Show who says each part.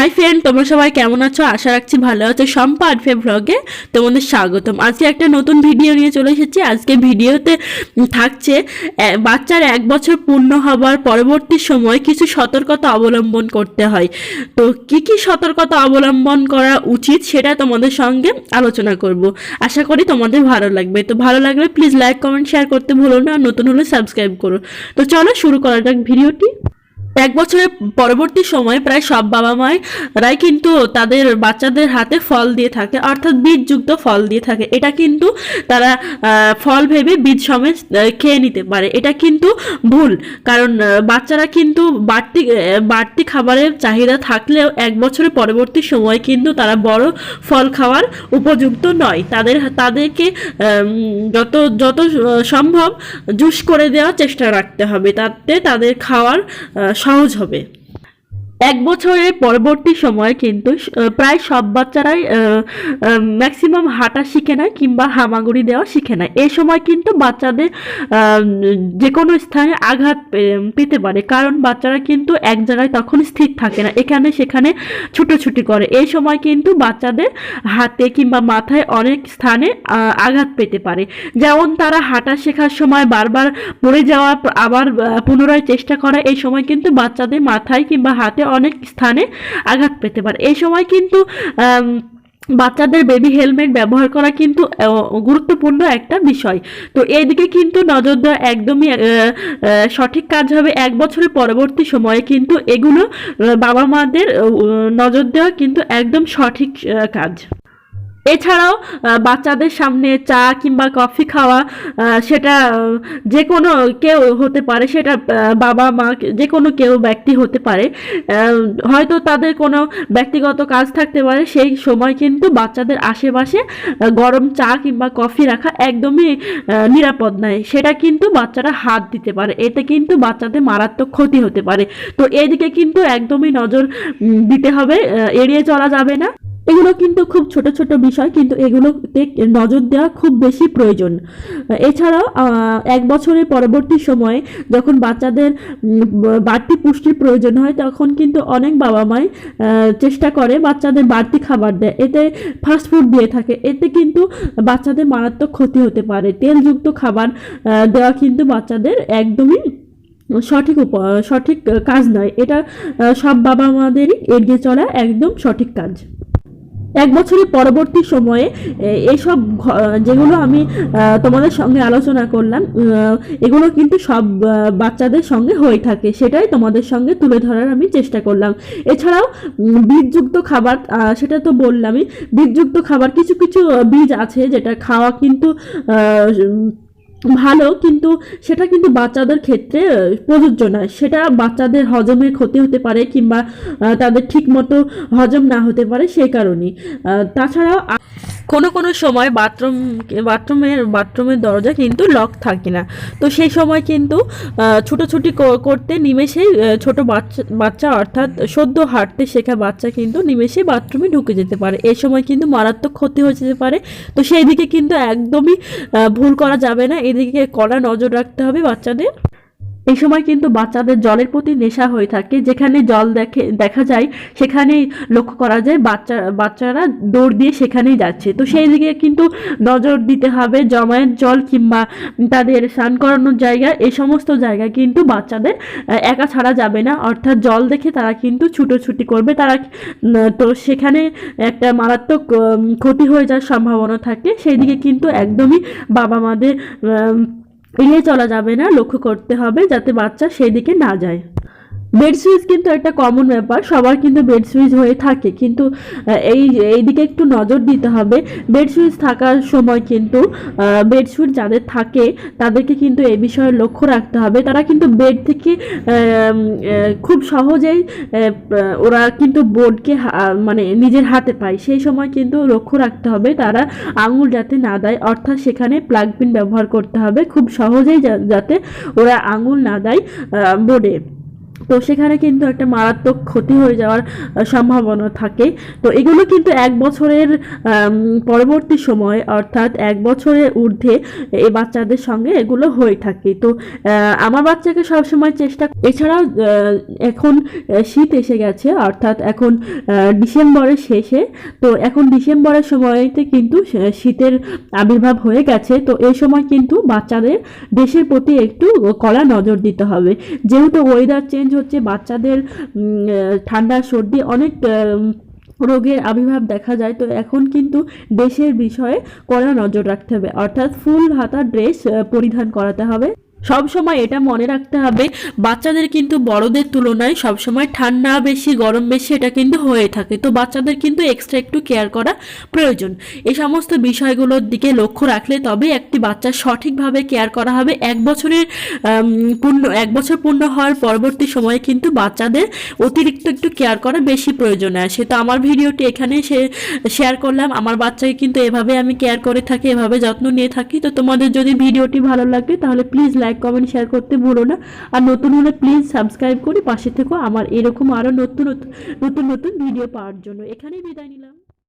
Speaker 1: Hi friend, তোমরা সবাই কেমন আছো? আশা রাখছি ভালো আছো। শম্পা আরফে ব্লগে তোমাদের স্বাগতম। আজকে একটা নতুন ভিডিও নিয়ে চলে এসেছি। আজকে ভিডিওতে থাকছে বাচ্চার 1 বছর পূর্ণ হবার পরবর্তী সময় কিছু সতর্কতা অবলম্বন করতে হয়। তো কি কি সতর্কতা অবলম্বন করা উচিত সেটা তোমাদের সঙ্গে আলোচনা করব। আশা করি তোমাদের ভালো লাগবে। তো ভালো লাগলে প্লিজ লাইক কমেন্ট শেয়ার করতে ভুলো না, আর নতুন হলে সাবস্ক্রাইব করো। তো চলো শুরু করা যাক ভিডিওটি। 1 বছরের পরবর্তী সময়ে প্রায় সব বাবা মায়েরাই কিন্তু তাদের বাচ্চাদের হাতে ফল দিয়ে থাকে, অর্থাৎ বীজযুক্ত ফল দিয়ে থাকে। এটা কিন্তু তারা ফল ভেবে বীজ সমেত খেয়ে নিতে পারে। এটা কিন্তু ভুল, কারণ বাচ্চারা কিন্তু বাড়তি খাবারের চাহিদা থাকলেও 1 বছরের পরবর্তী সময় কিন্তু তারা বড় ফল খাওয়ার উপযুক্ত নয়। তাদেরকে যত যত সম্ভব জুস করে দেওয়ার চেষ্টা রাখতে হবে, তাতে তাদের খাওয়ার সহজ হবে। 1 বছরের পরবর্তী সময় কিন্তু প্রায় সব বাচ্চারাই ম্যাক্সিমাম হাঁটা শিখে নেয় কিংবা হামাগুড়ি দেওয়া শিখে নেয়। এই সময় কিন্তু বাচ্চাদের যে কোনো স্থানে আঘাত পেতে পারে, কারণ বাচ্চারা কিন্তু এক জায়গায় তখন স্থির থাকে না, এখানে সেখানে ছুটোছুটি করে। এই সময় কিন্তু বাচ্চাদের হাতে কিংবা মাথায় অনেক স্থানে আঘাত পেতে পারে। যেমন তারা হাঁটা শেখার সময় বারবার পড়ে যাওয়া, আবার পুনরায় চেষ্টা করা, এই সময় কিন্তু বাচ্চাদের মাথায় কিংবা হাতে অনেক স্থানে আঘাত পেতে পারে। এই সময় কিন্তু বাচ্চাদের বেবি হেলমেট ব্যবহার করা কিন্তু গুরুত্বপূর্ণ একটা বিষয়। তো এইদিকে কিন্তু নজর দেওয়া একদমই সঠিক কাজ হবে। 1 বছরের পরবর্তী সময়ে কিন্তু এগুলো বাবা মাদের নজর দেওয়া কিন্তু একদম সঠিক কাজ। এছাড়াও বাচ্চাদের সামনে চা কিংবা কফি খাওয়া, সেটা যে কোনো কেউ হতে পারে, সেটা বাবা মা যে কোনো কেউ ব্যক্তি হতে পারে। হয়তো তাদের কোনো ব্যক্তিগত কাজ থাকতে পারে, সেই সময় কিন্তু বাচ্চাদের আশেপাশে গরম চা কিংবা কফি রাখা একদমই নিরাপদ নয়। সেটা কিন্তু বাচ্চারা হাত দিতে পারে, এতে কিন্তু বাচ্চাদের মারাত্মক ক্ষতি হতে পারে। তো এদিকে কিন্তু একদমই নজর দিতে হবে, এড়িয়ে চলা যাবে না। এগুলো কিন্তু খুব ছোট ছোট বিষয়, কিন্তু এগুলোতে নজর দেওয়া খুব বেশি প্রয়োজন। এছাড়াও 1 বছরের পরবর্তী সময়ে যখন বাচ্চাদের বাড়তি পুষ্টির প্রয়োজন হয়, তখন কিন্তু অনেক বাবা মাই চেষ্টা করে বাচ্চাদের বাড়তি খাবার দেয়, এতে ফাস্টফুড দিয়ে থাকে। এতে কিন্তু বাচ্চাদের মারাত্মক ক্ষতি হতে পারে। তেলযুক্ত খাবার দেওয়া কিন্তু বাচ্চাদের একদমই সঠিক কাজ নয়। এটা সব বাবা মাদেরই এড়িয়ে চলা একদম সঠিক কাজ। 1 বছরের পরবর্তী সময়ে এইসব যেগুলো আমি তোমাদের সঙ্গে আলোচনা করলাম, এগুলো কিন্তু সব বাচ্চাদের সঙ্গে হয়ে থাকে, সেটাই তোমাদের সঙ্গে তুলে ধরার আমি চেষ্টা করলাম। এছাড়াও বীজযুক্ত খাবার, সেটা তো বললামই। বীজযুক্ত খাবার কিছু কিছু বীজ আছে যেটা খাওয়া কিন্তু ভালো, কিন্তু সেটা কিন্তু বাচ্চাদের ক্ষেত্রে প্রযোজ্য নয়। সেটা বাচ্চাদের হজমের ক্ষতি হতে পারে কিংবা তাদের ঠিক মতো হজম না হতে পারে, সেই কারণেই। তাছাড়াও কোনো সময় বাথরুমের দরজা কিন্তু লক থাকে না, তো সেই সময় কিন্তু ছুটোছুটি করতে নিমেষেই ছোট বাচ্চা অর্থাৎ সদ্য হাঁটতে শেখা বাচ্চা কিন্তু নিমেষেই বাথরুমে ঢুকে যেতে পারে। এই সময় কিন্তু মারাত্মক ক্ষতি হয়ে যেতে পারে। তো সেই দিকে কিন্তু একদমই ভুল করা যাবে না, এদিকে কড়া নজর রাখতে হবে বাচ্চাদের। এই সময় কিন্তু বাচ্চাদের জলের প্রতি নেশা হয়ে থাকে, যেখানে জল দেখা যায় সেখানেই লক্ষ্য করা যায় বাচ্চারা দৌড় দিয়ে সেখানেই যাচ্ছে। তো সেই দিকে কিন্তু নজর দিতে হবে। জমায়েত জল কিংবা তাদের স্নান করানোর জায়গা, এই সমস্ত জায়গায় কিন্তু বাচ্চাদের একা ছাড়া যাবে না, অর্থাৎ জল দেখে তারা কিন্তু ছুটোছুটি করবে, তো সেখানে একটা মারাত্মক ক্ষতি হয়ে যাওয়ার সম্ভাবনা থাকে। সেই দিকে কিন্তু একদমই বাবা মাদের এড়িয়ে চলা যাবে না, লক্ষ্য করতে হবে যাতে বাচ্চা সেই দিকে না যায়। বেড সুইচ কিন্তু একটা কমন ব্যাপার, সবার কিন্তু বেড সুইচ হয়ে থাকে, কিন্তু এই দিকে একটু নজর দিতে হবে। বেড সুইচ থাকার সময় কিন্তু বেড সুইচ যাদের থাকে তাদেরকে কিন্তু এই বিষয়ে লক্ষ্য রাখতে হবে। তারা কিন্তু বেড থেকে খুব সহজেই ওরা কিন্তু বোর্ডকে মানে নিজের হাতে পায়, সেই সময় কিন্তু লক্ষ্য রাখতে হবে তারা আঙুল যাতে না দেয়, অর্থাৎ সেখানে প্লাগ পিন ব্যবহার করতে হবে খুব সহজেই, যাতে ওরা আঙুল না দেয় বোর্ডে। তো সেখানে কিন্তু একটা মারাত্মক ক্ষতি হয়ে যাওয়ার সম্ভাবনা থাকে। তো এগুলো কিন্তু 1 বছরের পরবর্তী সময় অর্থাৎ 1 বছরের ঊর্ধ্বে এই বাচ্চাদের সঙ্গে এগুলো হয়ে থাকে। তো আমার বাচ্চাকে সবসময় এছাড়াও এখন শীত এসে গেছে, অর্থাৎ এখন ডিসেম্বরের শেষে, তো এখন ডিসেম্বরের সময়তে কিন্তু শীতের আবির্ভাব হয়ে গেছে। তো এই সময় কিন্তু বাচ্চাদের দেশের প্রতি একটু কড়া নজর দিতে হবে, যেহেতু ওয়েদার চেঞ্জ হচ্ছে, বাচ্চাদের ঠান্ডা সর্দি অনেক রোগের আবির্ভাব দেখা যায়। তো এখন কিন্তু দেশের বিষয়ে কড়া নজর রাখতে হবে, অর্থাৎ ফুল হাতা ড্রেস পরিধান করাতে হবে। সব সময় এটা মনে রাখতে হবে, বাচ্চাদের কিন্তু বড়দের তুলনায় সবসময় ঠান্ডা বেশি গরম বেশি এটা কিন্তু হয়ে থাকে। তো বাচ্চাদের কিন্তু এক্সট্রা একটু কেয়ার করা প্রয়োজন। এই সমস্ত বিষয়গুলোর দিকে লক্ষ্য রাখলে তবে একটি বাচ্চার সঠিকভাবে কেয়ার করা হবে। 1 বছর পূর্ণ হওয়ার পরবর্তী সময়ে কিন্তু বাচ্চাদের অতিরিক্ত একটু কেয়ার করা বেশি প্রয়োজন আসে। তো আমার ভিডিওটি এখানে শেয়ার করলাম। আমার বাচ্চাকে কিন্তু এভাবে আমি কেয়ার করে থাকি, এভাবে যত্ন নিয়ে থাকি। তো তোমাদের যদি ভিডিওটি ভালো লাগে তাহলে প্লিজ লাইক কমেন্ট শেয়ার করতে ভুলো না। আর নতুন হলে প্লিজ সাবস্ক্রাইব করে পাশে থেকো আমার এরকম আরও নতুন নতুন ভিডিও পাওয়ার জন্য। এখানেই বিদায় নিলাম।